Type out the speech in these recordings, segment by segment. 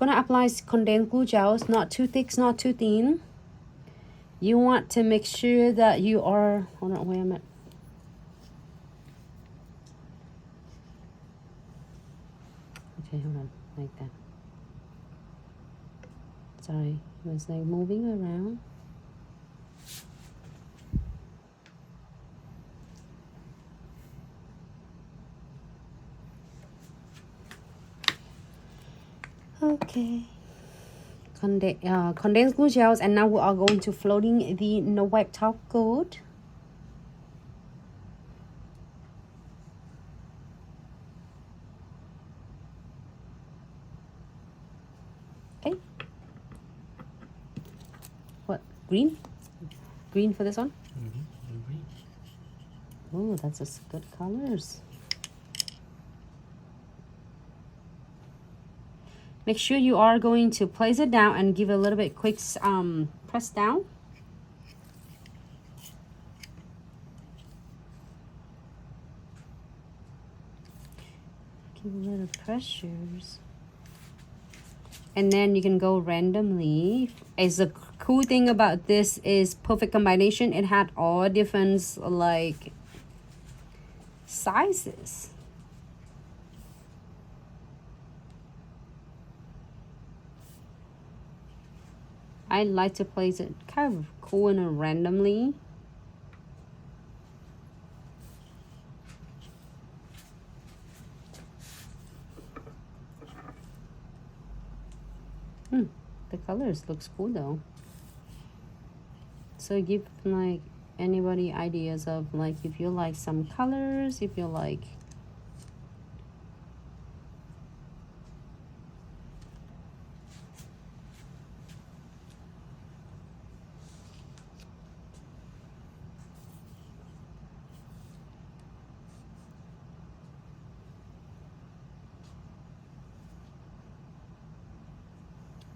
Gonna apply condensed glue gels, not too thick, not too thin. You want to make sure that you are, hold on, wait a minute. Okay, hold on, like that. Sorry, it was like moving around. Okay. Condensed glue gels, and now we are going to floating the no wipe top coat. Okay. What, green? Green for this one? Green. Oh, that's just good colors. Make sure you are going to place it down and give a little bit quick press down. Give a little pressures. And then you can go randomly. It's the cool thing about this is perfect combination. It had all different like sizes. I like to place it kind of cool and randomly. The colors looks cool though. So give like anybody ideas of like if you like some colors, if you like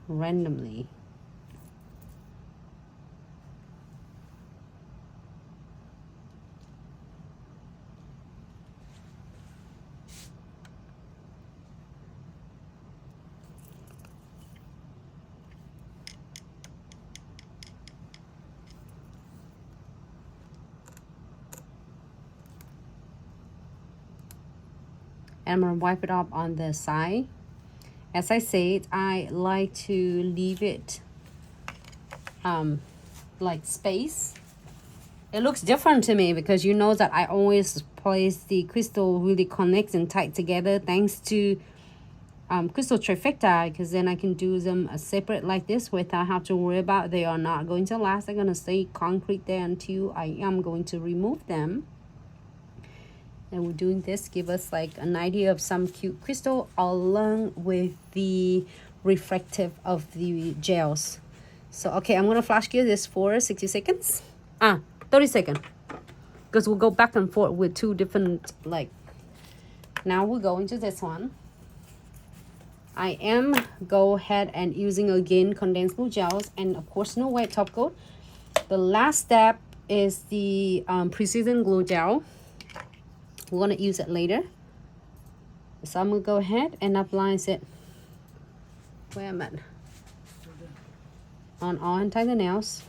randomly. And I'm gonna wipe it up on the side. As I said, I like to leave it like space. It looks different to me because you know that I always place the crystal really connect and tight together thanks to crystal trifecta, because then I can do them separate like this without have to worry about they are not going to last. They're gonna stay concrete there until I am going to remove them. And we're doing this give us like an idea of some cute crystal along with the reflective of the gels. So okay, I'm gonna flash gear this for 60 seconds 30 seconds, because we'll go back and forth with two different like. Now we're going to this one. I am go ahead and using again condensed glue gels and of course no white top coat. The last step is the precision glue gel. We're gonna use it later, so I'm gonna go ahead and apply it. Where am I? On all entire nails.